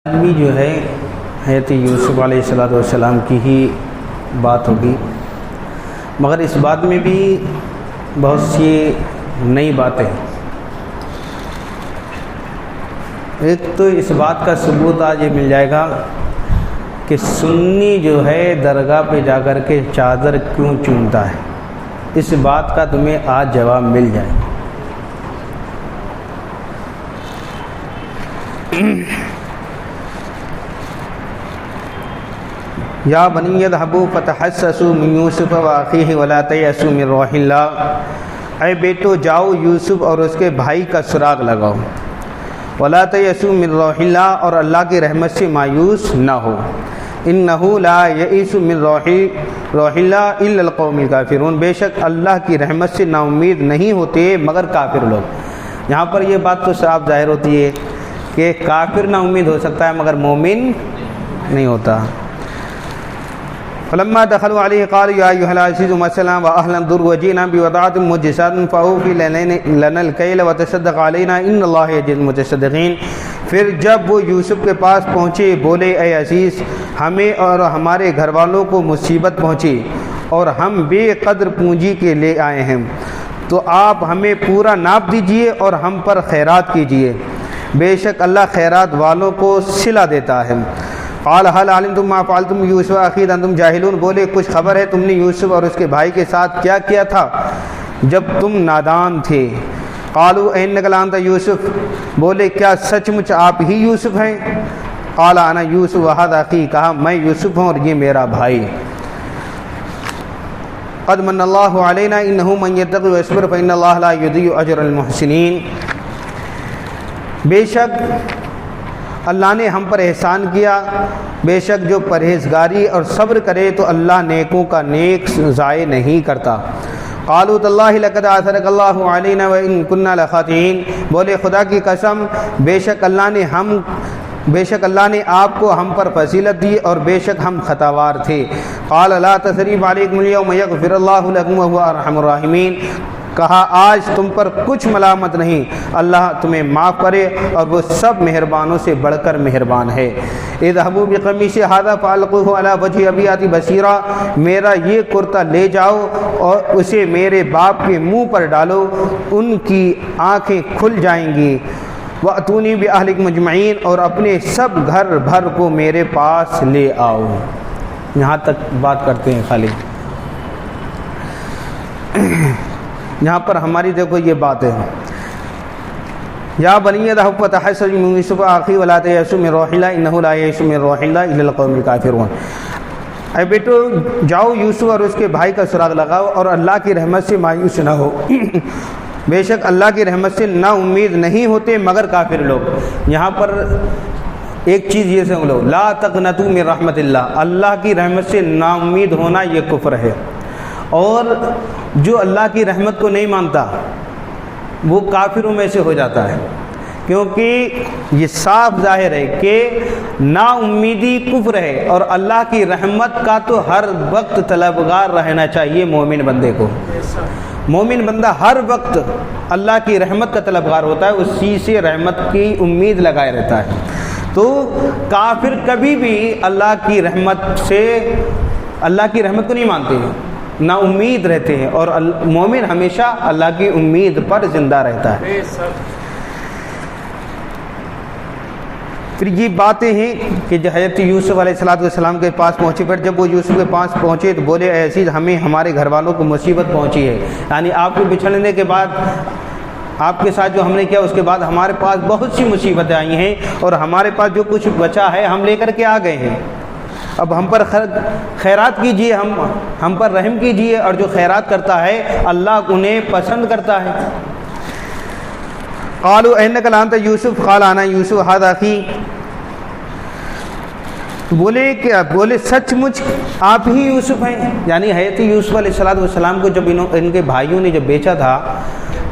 بھی جو ہے حضرت یوسف علیہ السلام کی ہی بات ہوگی، مگر اس بات میں بھی بہت سی نئی باتیں۔ ایک تو اس بات کا ثبوت آج یہ مل جائے گا کہ سنی جو ہے درگاہ پہ جا کر کے چادر کیوں چومتا ہے، اس بات کا تمہیں آج جواب مل جائے گا۔ یا بنی اذهبوا فتحسسوا من یوسف واخیہ ولا تیأسوا من روح اللہ، اے بیٹو جاؤ یوسف اور اس کے بھائی کا سراغ لگاؤ، ولا تیأسوا من روح اللہ، اور اللہ کی رحمت سے مایوس نہ ہو، انہ لا یئس من روح اللہ الا القوم الکافرون، بے شک اللہ کی رحمت سے نا امید نہیں ہوتے مگر کافر لوگ۔ یہاں پر یہ بات تو صاف ظاہر ہوتی ہے کہ کافر نا امید ہو سکتا ہے مگر مومن نہیں ہوتا۔ فلما دخلوا علیہ قالوا یا ایھا العزیز مسنا واہلا ضر وجئنا ببضاعۃ مزجاۃ فاوفی لنا الکیل وتصدق علینا ان اللہ یجزی المتصدقین۔ پھر جب وہ یوسف کے پاس پہنچے بولے، اے عزیز، ہمیں اور ہمارے گھر والوں کو مصیبت پہنچی اور ہم بے قدر پونجی کے لے آئے ہیں، تو آپ ہمیں پورا ناپ دیجئے اور ہم پر خیرات کیجئے، بے شک اللہ خیرات والوں کو صلہ دیتا ہے۔ قال هل علمتم ما فعلتم یوسف اخی انتم جاہلون، بولے کچھ خبر ہے تم نے یوسف اور اس کے بھائی کے ساتھ کیا کیا تھا جب تم نادان تھے؟ قالوا انک لانت یوسف، بولے کیا سچ مچ آپ ہی یوسف ہیں؟ قال انا یوسف وھذا اخی، کہا میں یوسف ہوں اور یہ میرا بھائی۔ قد من اللہ علینا انہ من یتق ویصبر فان اللہ لا یضیع اجر المحسنین، بے شک اللہ نے ہم پر احسان کیا، بے شک جو پرہیزگاری اور صبر کرے تو اللہ نیکوں کا نیک ضائع نہیں کرتا۔ قالوا تاللہ لقد آثرک اللہ علینا وان کنا لخاطئین، بولے خدا کی قسم بے شک اللہ نے آپ کو ہم پر فضیلت دی اور بے شک ہم خطاوار تھے۔ قال لا تثریب علیکم اليوم یغفر اللہ لکم وہو ارحم الراحمین، کہا آج تم پر کچھ ملامت نہیں، اللہ تمہیں معاف کرے اور وہ سب مہربانوں سے بڑھ کر مہربان ہے۔ اذهبوا بقمیصی ھذا فالقوه علی وجہ ابی یأتی بصیرا، میرا یہ کرتا لے جاؤ اور اسے میرے باپ کے منہ پر ڈالو، ان کی آنکھیں کھل جائیں گی۔ وَأْتُونِي بِأَهْلِكُمْ أَجْمَعِينَ، اور اپنے سب گھر بھر کو میرے پاس لے آؤ۔ یہاں تک بات کرتے ہیں خالی، یہاں پر ہماری دیکھو یہ بات ہے، یا بنی اذهبوا فتحسسوا من یوسف واخیہ ولا تیأسوا من روح اللہ انہ لا یئس من روح اللہ الا القوم الکافرون، اے بیٹو جاؤ یوسف اور اس کے بھائی کا سراغ لگاؤ اور اللہ کی رحمت سے مایوس نہ ہو، بے شک اللہ کی رحمت سے نا امید نہیں ہوتے مگر کافر لوگ۔ یہاں پر ایک چیز یہ سمجھ لو، لا تقنطوا من رحمت اللہ، اللہ کی رحمت سے نا امید ہونا یہ کفر ہے، اور جو اللہ کی رحمت کو نہیں مانتا وہ کافروں میں سے ہو جاتا ہے، کیونکہ یہ صاف ظاہر ہے کہ نا امیدی کفر ہے، اور اللہ کی رحمت کا تو ہر وقت طلبگار رہنا چاہیے مومن بندے کو۔ مومن بندہ ہر وقت اللہ کی رحمت کا طلبگار ہوتا ہے، اسی سے رحمت کی امید لگائے رہتا ہے۔ تو کافر کبھی بھی اللہ کی رحمت کو نہیں مانتے ہیں، نا امید رہتے ہیں، اور مومن ہمیشہ اللہ کی امید پر زندہ رہتا ہے۔ پھر یہ باتیں ہیں کہ جو حضرت یوسف علیہ السلام کے پاس پہنچے، پھر جب وہ یوسف کے پاس پہنچے تو بولے، اے عزیز ہمیں ہمارے گھر والوں کو مصیبت پہنچی ہے، یعنی آپ کو بچھڑنے کے بعد آپ کے ساتھ جو ہم نے کیا اس کے بعد ہمارے پاس بہت سی مصیبتیں آئی ہیں، اور ہمارے پاس جو کچھ بچا ہے ہم لے کر کے آ گئے ہیں، اب ہم پر خیرات کیجئے، ہم پر رحم کیجئے، اور جو خیرات کرتا ہے اللہ انہیں پسند کرتا ہے۔ قالوا انک لانت یوسف قال انا یوسف ھذا اخی، بولے سچ مچ آپ ہی یوسف ہیں، یعنی حضرت یوسف علیہ السلام کو جب ان کے بھائیوں نے جب بیچا تھا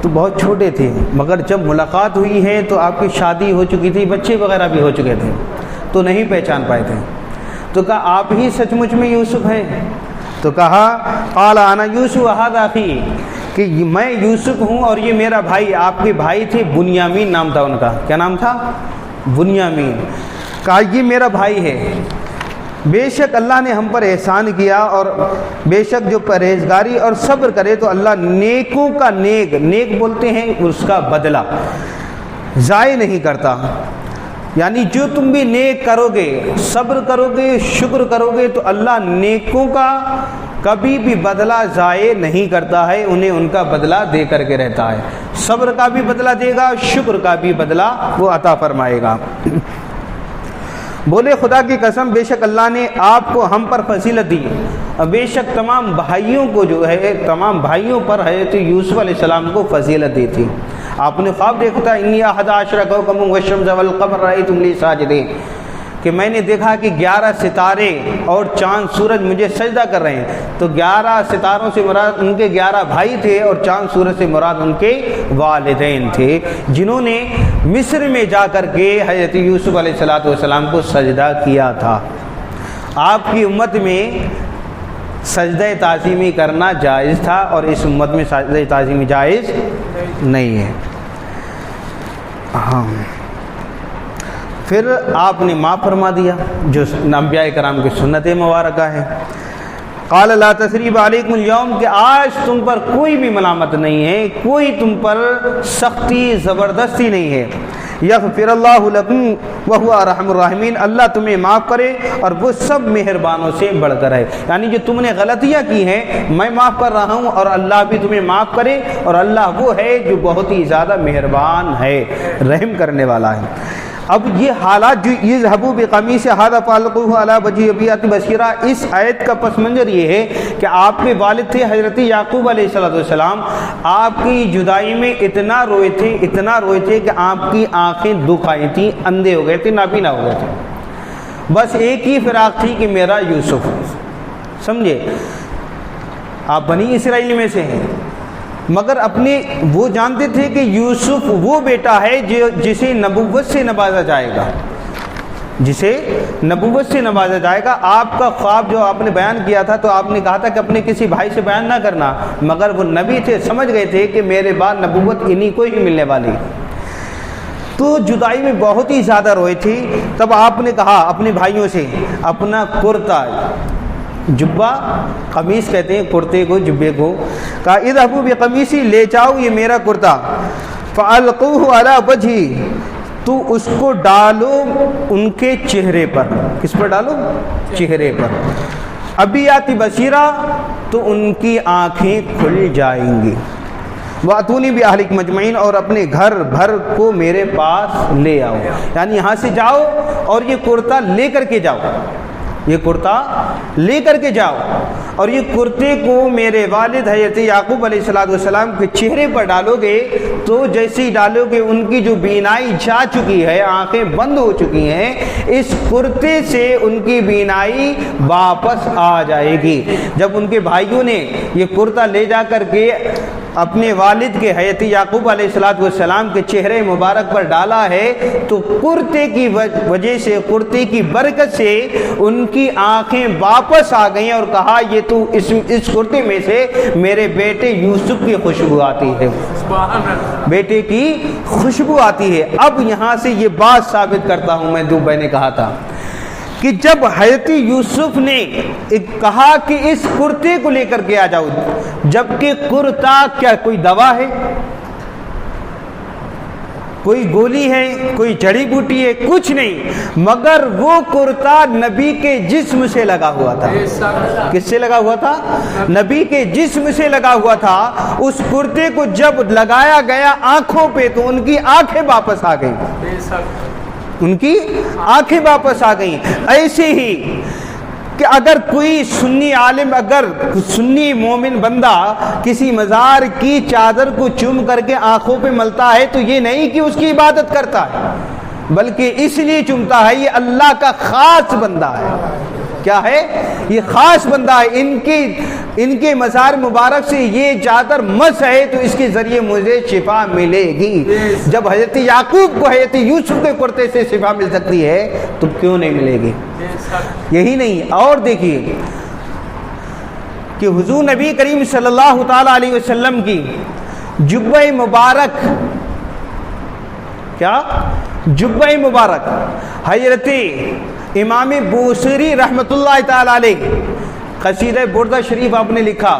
تو بہت چھوٹے تھے، مگر جب ملاقات ہوئی ہے تو آپ کی شادی ہو چکی تھی، بچے وغیرہ بھی ہو چکے تھے، تو نہیں پہچان پائے تھے، تو کہا آپ ہی سچ مچ میں یوسف ہیں؟ تو کہا قال انا یوسف ھذا اخی، کہ میں یوسف ہوں اور یہ میرا بھائی۔ آپ کے بھائی تھے بنیامین نام تھا ان کا، کیا نام تھا؟ بنیامین۔ کہا یہ میرا بھائی ہے، بے شک اللہ نے ہم پر احسان کیا، اور بے شک جو پرہیزگاری اور صبر کرے تو اللہ نیکوں کا نیک بولتے ہیں اس کا بدلہ ضائع نہیں کرتا۔ یعنی جو تم بھی نیک کرو گے، صبر کرو گے، شکر کرو گے تو اللہ نیکوں کا کبھی بھی بدلہ ضائع نہیں کرتا ہے، انہیں ان کا بدلہ دے کر کے رہتا ہے۔ صبر کا بھی بدلہ دے گا، شکر کا بھی بدلہ وہ عطا فرمائے گا۔ بولے خدا کی قسم بے شک اللہ نے آپ کو ہم پر فضیلت دی، اور بے شک تمام بھائیوں کو جو ہے، تمام بھائیوں پر حضرت یوسف علیہ السلام کو فضیلت دی تھی۔ آپ نے خواب دیکھا تھا انی احد عشر کوکبا والشمس والقمر رأیتم لی ساجدین، کہ میں نے دیکھا کہ 11 ستارے اور چاند سورج مجھے سجدہ کر رہے ہیں۔ تو 11 ستاروں سے مراد ان کے 11 بھائی تھے، اور چاند سورج سے مراد ان کے والدین تھے، جنہوں نے مصر میں جا کر کے حضرت یوسف علیہ السلام کو سجدہ کیا تھا۔ آپ کی امت میں سجدہ تعظیمی کرنا جائز تھا، اور اس امت میں سجدہ تعظیمی جائز نہیں ہے۔ ہاں، پھر آپ نے معاف فرما دیا، جو انبیاء کرام کی سنت مبارکہ ہے۔ قال لا تثریب علیکم اليوم، کہ آج تم پر کوئی بھی ملامت نہیں ہے، کوئی تم پر سختی زبردستی نہیں ہے۔ یغفر اللہ لکم وہو ارحم الراحمین، اللہ تمہیں معاف کرے اور وہ سب مہربانوں سے بڑھ کر ہے۔ یعنی جو تم نے غلطیاں کی ہیں میں معاف کر رہا ہوں، اور اللہ بھی تمہیں معاف کرے، اور اللہ وہ ہے جو بہت ہی زیادہ مہربان ہے، رحم کرنے والا ہے۔ اب یہ حالات جو یذهبوا بقمیص ھذا فالقوه علی وجہ ابیۃ بصیرہ، اس آیت کا پس منظر یہ ہے کہ آپ کے والد تھے حضرت یعقوب علیہ السلام، آپ کی جدائی میں اتنا روئے تھے کہ آپ کی آنکھیں دکھ آئی تھیں، اندھے ہو گئے تھے، نابینا ہو گئے تھے۔ بس ایک ہی فراق تھی کہ میرا یوسف، سمجھے؟ آپ بنی اسرائیل میں سے ہیں، مگر اپنے وہ جانتے تھے کہ یوسف وہ بیٹا ہے جسے نبوت سے نوازا جائے گا، جسے نبوت سے نوازا جائے گا۔ آپ کا خواب جو آپ نے بیان کیا تھا تو آپ نے کہا تھا کہ اپنے کسی بھائی سے بیان نہ کرنا، مگر وہ نبی تھے، سمجھ گئے تھے کہ میرے بعد نبوت انہی کو ہی ملنے والی۔ تو جدائی میں بہت ہی زیادہ روئے تھی۔ تب آپ نے کہا اپنے بھائیوں سے اپنا کرتا، جبہ قمیص کہتے ہیں کرتے کو، جبے کو، کہا اذهبوا بقمیصی، لے جاؤ یہ میرا کرتا، فالقوه علی وجہی، تو اس کو ڈالو ان کے چہرے پر۔ کس پر ڈالو؟ چہرے پر۔ ابیۃ بصیرہ، تو ان کی آنکھیں کھل جائیں گی۔ وَأْتُونِي بِأَهْلِكُمْ مَجْمَعِينَ، اور اپنے گھر بھر کو میرے پاس لے آؤ۔ یعنی یہاں سے جاؤ اور یہ کرتا لے کر کے جاؤ، یہ کرتا لے کر کے جاؤ، اور یہ کرتے کو میرے والد حضرت یعقوب علیہ السلام کے چہرے پر ڈالو گے تو جیسے ہی ڈالو گے ان کی جو بینائی جا چکی ہے، آنکھیں بند ہو چکی ہیں، اس کرتے سے ان کی بینائی واپس آ جائے گی۔ جب ان کے بھائیوں نے یہ کرتا لے جا کر کے اپنے والد کے حضرت یعقوب علیہ السلام کے چہرے مبارک پر ڈالا ہے تو کرتے کی وجہ سے، کرتے کی برکت سے ان کی آنکھیں واپس آ گئیں، اور کہا یہ تو اس کرتے میں سے میرے بیٹے یوسف کی خوشبو آتی ہے، بیٹے کی خوشبو آتی ہے۔ اب یہاں سے یہ بات ثابت کرتا ہوں میں جو میں نے کہا تھا کہ جب حضرت یوسف نے کہا کہ اس کرتے کو لے کر کے آ جاؤ، جبکہ کرتا کیا کوئی دوا ہے، کوئی گولی ہے، کوئی جڑی بوٹی ہے، کچھ نہیں، مگر وہ کرتا نبی کے جسم سے لگا ہوا تھا۔ کس سے لگا ہوا تھا؟ نبی کے جسم سے لگا ہوا تھا۔ اس کرتے کو جب لگایا گیا آنکھوں پہ تو ان کی آنکھیں واپس آ گئیں، ان کی آنکھیں واپس آ گئیں۔ ایسے ہی کہ اگر کوئی سنی عالم، اگر سنی مومن بندہ کسی مزار کی چادر کو چوم کر کے آنکھوں پہ ملتا ہے تو یہ نہیں کہ اس کی عبادت کرتا ہے، بلکہ اس لیے چومتا ہے یہ اللہ کا خاص بندہ ہے۔ کیا ہے؟ یہ خاص بندہ ہے، ان کے مزار مبارک سے یہ چادر مس ہے تو اس کے ذریعے مجھے شفا ملے گی۔ جب حضرت یعقوب کو حضرت یوسف کے کرتے سے شفا مل سکتی ہے تو کیوں نہیں ملے گی؟ یہی نہیں، اور دیکھیے کہ حضور نبی کریم صلی اللہ تعالی علیہ وسلم کی جبہ مبارک، کیا جبہ مبارک حضرت امام بوصیری رحمۃ اللہ تعالی علیہ قصیدہ بردہ شریف آپ نے لکھا،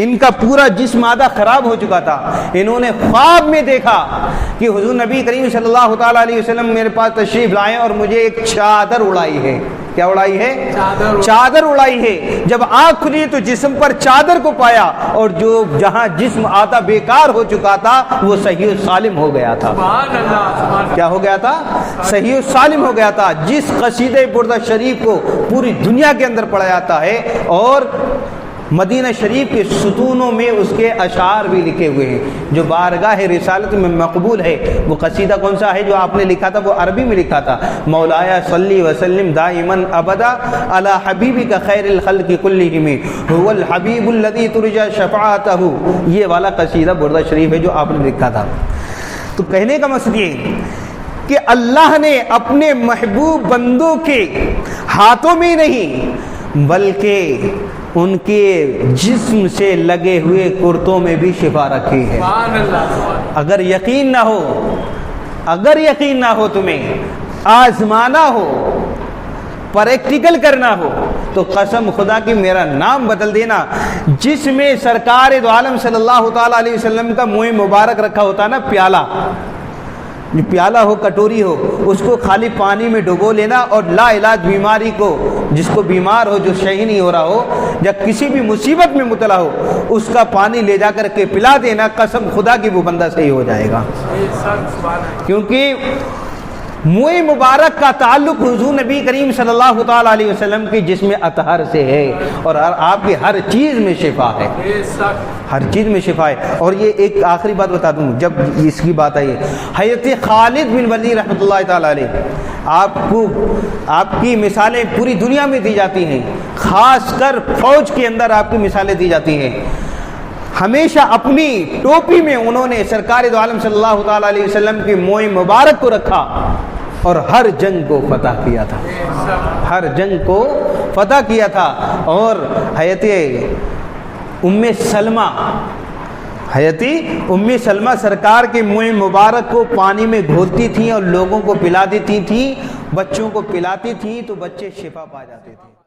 ان کا پورا جسم آدھا خراب ہو چکا تھا، انہوں نے خواب میں دیکھا کہ حضور نبی کریم صلی اللہ تعالی علیہ وسلم میرے پاس تشریف لائے اور مجھے ایک چادر اڑائی ہے۔ کیا اڑائی ہے؟ چادر اڑائی ہے۔ جب آنکھ کھلی تو جسم پر چادر کو پایا، اور جو جہاں جسم آدھا بیکار ہو چکا تھا وہ صحیح و سالم ہو گیا تھا۔ کیا ہو گیا تھا؟ صحیح و سالم ہو گیا تھا۔ جس قصیدہ بردہ شریف کو پوری دنیا کے اندر پڑھا جاتا ہے اور مدینہ شریف کے ستونوں میں اس کے اشعار بھی لکھے ہوئے ہیں، جو بارگاہ رسالت میں مقبول ہے۔ وہ قصیدہ کون سا ہے جو آپ نے لکھا تھا؟ وہ عربی میں لکھا تھا، مولایا صلی وسلم دائما ابدا علی حبیبک خیر الخلق کلہم هو الحبیب الذی ترجى شفاعتہ۔ یہ والا قصیدہ بردہ شریف ہے جو آپ نے لکھا تھا۔ تو کہنے کا مقصد یہ کہ اللہ نے اپنے محبوب بندوں کے ہاتھوں میں نہیں بلکہ ان کے جسم سے لگے ہوئے کرتوں میں بھی شفا رکھی ہے۔ اگر یقین نہ ہو تمہیں آزمانا ہو، پریکٹیکل کرنا ہو، تو قسم خدا کی میرا نام بدل دینا۔ جس میں سرکار دو عالم صلی اللہ تعالی علیہ وسلم کا منہ مبارک رکھا ہوتا نا، پیالہ ہو، کٹوری ہو، اس کو خالی پانی میں ڈبو لینا اور لا علاج بیماری کو، جس کو بیمار ہو، جو صحیح نہیں ہو رہا ہو یا کسی بھی مصیبت میں مبتلا ہو، اس کا پانی لے جا کر کے پلا دینا، قسم خدا کی وہ بندہ صحیح ہو جائے گا۔ کیونکہ منہ مبارک کا تعلق حضور نبی کریم صلی اللہ تعالی علیہ وسلم کی جسم اطہر سے ہے، اور آپ کی ہر چیز میں شفا ہے، ہر چیز میں شفا ہے۔ اور یہ ایک آخری بات بتا دوں جب اس کی بات آئی، حضرت خالد بن ولید رحمۃ اللہ تعالی علیہ، آپ کی مثالیں پوری دنیا میں دی جاتی ہیں، خاص کر فوج کے اندر آپ کی مثالیں دی جاتی ہیں۔ ہمیشہ اپنی ٹوپی میں انہوں نے سرکار دو عالم صلی اللہ تعالی علیہ وسلم کی منہ مبارک کو رکھا اور ہر جنگ کو فتح کیا تھا، ہر جنگ کو فتح کیا تھا۔ اور حضرت ام سلمہ سرکار کے منہ مبارک کو پانی میں گھولتی تھیں اور لوگوں کو پلا دیتی تھیں، بچوں کو پلاتی تھیں تو بچے شفا پا جاتے تھے۔